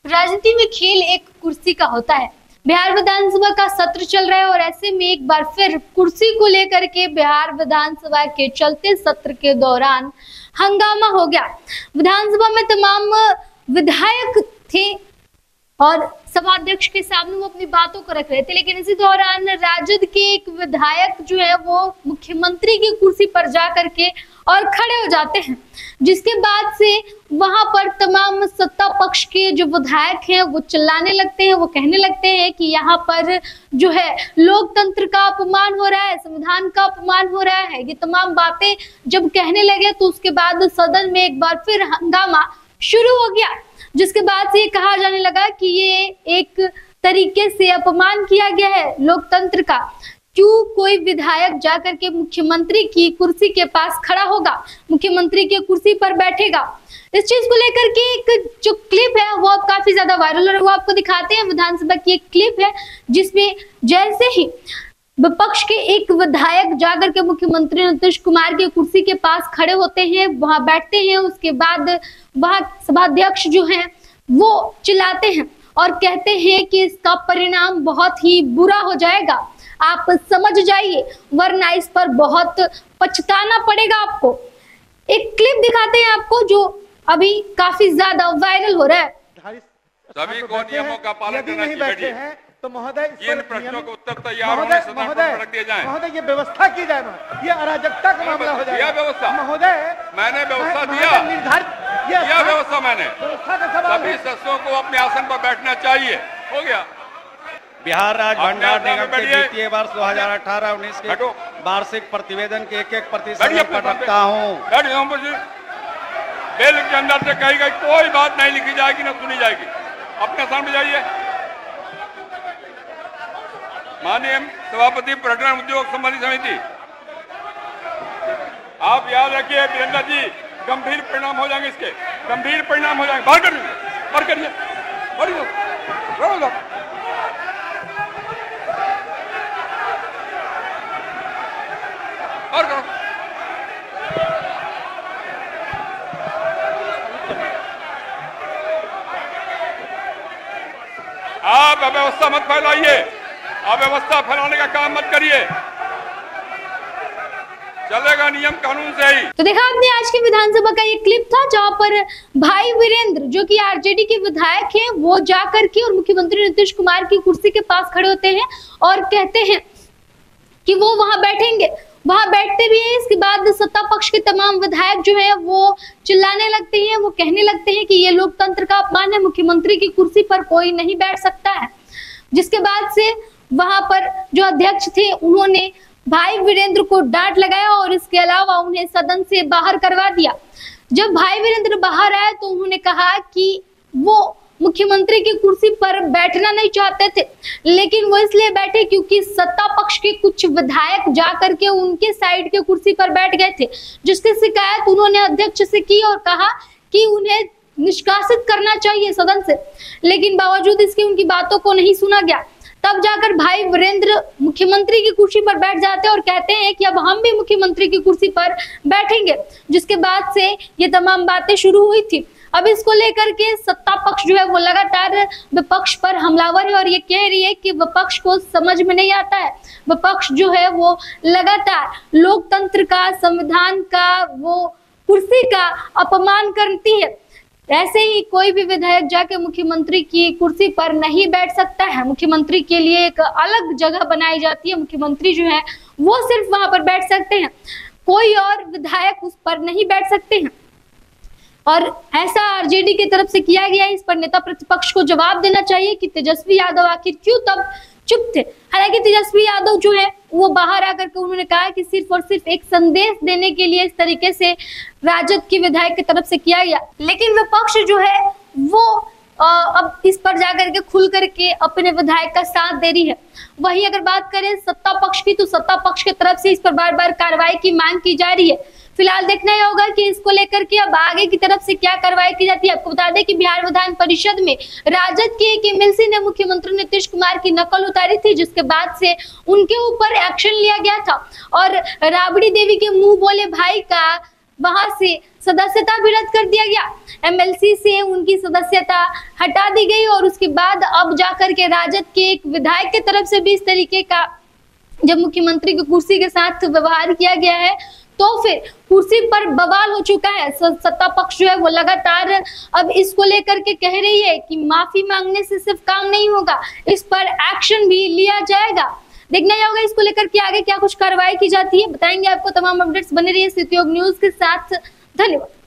राजनीति में खेल एक कुर्सी का होता है। बिहार विधानसभा का सत्र चल रहा है और ऐसे में एक बार फिर कुर्सी को लेकर के बिहार विधानसभा के चलते सत्र के दौरान हंगामा हो गया। विधानसभा में तमाम विधायक थे और सभाध्यक्ष के सामने वो अपनी बातों को रख रहे थे, लेकिन इसी दौरान राजद के एक विधायक जो है वो मुख्यमंत्री की कुर्सी पर जा करके और खड़े हो जाते हैं, जिसके बाद से वहां पर तमाम सत्ता पक्ष के जो विधायक हैं वो चिल्लाने लगते हैं। वो कहने लगते हैं कि यहाँ पर जो है लोकतंत्र का अपमान हो रहा है, संविधान का अपमान हो रहा है। ये तमाम बातें जब कहने लगे तो उसके बाद सदन में एक बार फिर हंगामा शुरू हो गया, जिसके बाद से ये कहा जाने लगा कि ये एक तरीके से अपमान किया गया है लोकतंत्र का। क्यों कोई विधायक जाकर के मुख्यमंत्री की कुर्सी के पास खड़ा होगा, मुख्यमंत्री की कुर्सी पर बैठेगा। इस चीज को लेकर के एक जो क्लिप है वो अब काफी ज्यादा वायरल हो रहा है। वो आपको दिखाते हैं। विधानसभा की एक क्लिप है जिसमें जैसे ही विपक्ष के एक विधायक जाकर के मुख्यमंत्री नीतीश कुमार की कुर्सी के पास खड़े होते हैं, वहां बैठते हैं, उसके बाद वहां सभाध्यक्ष जो हैं वो चिल्लाते हैं और कहते हैं कि इसका परिणाम बहुत ही बुरा हो जाएगा, आप समझ जाइए, वरना इस पर बहुत पछताना पड़ेगा आपको। एक क्लिप दिखाते हैं आपको जो अभी काफी ज्यादा वायरल हो रहा है। सभी को नियमों का पालन करना चाहिए। तो महोदय इन प्रश्नों को उत्तर तैयार होने से रख दिया जाए। महोदय ये व्यवस्था की जाए ना, ये अराजकता का मामला हो जाएगा। व्यवस्था महोदय मैंने व्यवस्था दिया, निर्धारित यह व्यवस्था मैंने व्यवस्था का सवाल सभी सदस्यों को अपने आसन पर बैठना चाहिए। हो गया। बिहार राज्य भंडार निगम के वित्तीय वर्ष 2018-19 के वार्षिक प्रतिवेदन के एक प्रतिशत पर रखता हूँ। बिल के अंदर से कही गई कोई बात नहीं लिखी जाएगी, न सुनी जाएगी। अपने सामने जाइए। माननीय सभापति पर्यटन उद्योग संबंधी समिति, आप याद रखिए वीरेंद्र जी, गंभीर परिणाम हो जाएंगे, इसके गंभीर परिणाम हो जाएंगे। बाहर करिए, बाहर करिए, बाहर करो। आप अव्यवस्था मत फैलाइए, अव्यवस्था फैलाने का काम मत करिए, चलेगा नियम कानून से ही। तो देखा आपने आज के विधानसभा का ये क्लिप था जहां पर भाई वीरेंद्र जो कि आरजेडी के विधायक हैं वो जाकर के और मुख्यमंत्री नीतीश कुमार की कुर्सी के पास खड़े होते हैं और कहते हैं कि वो वहां बैठेंगे। वहां बैठते भी हैं। इसके बाद सत्ता पक्ष के तमाम विधायक जो है वो चिल्लाने लगते हैं, वो कहने लगते हैं कि ये लोकतंत्र का अपमान है, मुख्यमंत्री की कुर्सी पर कोई नहीं बैठ सकता है। जिसके बाद से वहां पर जो अध्यक्ष थे उन्होंने भाई वीरेंद्र को डांट लगाया और इसके अलावा उन्हें सदन से बाहर करवा दिया। जब भाई वीरेंद्र बाहर आए तो उन्होंने कहा कि वो मुख्यमंत्री की कुर्सी पर बैठना नहीं चाहते थे, लेकिन वो इसलिए बैठे क्योंकि सत्ता पक्ष के कुछ विधायक जाकर के उनके साइड के कुर्सी पर बैठ गए थे, जिसकी शिकायत उन्होंने अध्यक्ष से की और कहा कि उन्हें निष्कासित करना चाहिए सदन से, लेकिन बावजूद इसके उनकी बातों को नहीं सुना गया। तब जाकर भाई वीरेंद्र मुख्यमंत्री की कुर्सी पर बैठ जाते हैं और कहते हैं कि अब हम भी मुख्यमंत्री की कुर्सी पर बैठेंगे, जिसके बाद से ये तमाम बातें शुरू हुई थी। अब इसको लेकर के सत्ता पक्ष जो है वो लगातार विपक्ष पर हमलावर है और ये कह रही है कि विपक्ष को समझ में नहीं आता है। विपक्ष जो है वो लगातार लोकतंत्र का, संविधान का, वो कुर्सी का अपमान करती है। ऐसे ही कोई भी विधायक जाके मुख्यमंत्री की कुर्सी पर नहीं बैठ सकता है। मुख्यमंत्री के लिए एक अलग जगह बनाई जाती है, मुख्यमंत्री जो है वो सिर्फ वहां पर बैठ सकते हैं, कोई और विधायक उस पर नहीं बैठ सकते हैं। और ऐसा आरजेडी की तरफ से किया गया। इस पर नेता प्रतिपक्ष को जवाब देना चाहिए कि तेजस्वी यादव आखिर क्यों तब चुप थे। हालांकि तेजस्वी यादव जो है वो बाहर आकर के उन्होंने कहा कि सिर्फ और सिर्फ एक संदेश देने के लिए इस तरीके से राजद के विधायक की तरफ से किया गया, लेकिन विपक्ष जो है वो अब इस पर जाकर के खुल करके अपने विधायक का साथ दे रही है। वही अगर बात करें सत्ता पक्ष की, तो सत्ता पक्ष की तरफ से इस पर बार बार कार्रवाई की मांग की जा रही है। फिलहाल देखना ही होगा कि इसको लेकर के अब आगे की तरफ से क्या कार्रवाई की जाती है। आपको बता दें कि बिहार विधान परिषद में राजद के एक एमएलसी ने मुख्यमंत्री नीतीश कुमार की नकल उतारी थी, जिसके बाद से उनके ऊपर एक्शन लिया गया था और राबड़ी देवी के मुंह बोले भाई का वहां से सदस्यता भी रद्द कर दिया गया। एमएलसी से उनकी सदस्यता हटा दी गई और उसके बाद अब जाकर के राजद के एक विधायक की तरफ से भी इस तरीके का जब मुख्यमंत्री की कुर्सी के साथ व्यवहार किया गया है तो फिर कुर्सी पर बवाल हो चुका है। सत्ता पक्ष जो है वो लगातार अब इसको लेकर के कह रही है कि माफी मांगने से सिर्फ काम नहीं होगा, इस पर एक्शन भी लिया जाएगा। देखना ही होगा इसको लेकर के आगे क्या कुछ कार्रवाई की जाती है। बताएंगे आपको तमाम अपडेट्स। बने रहिए सिटी न्यूज के साथ। धन्यवाद।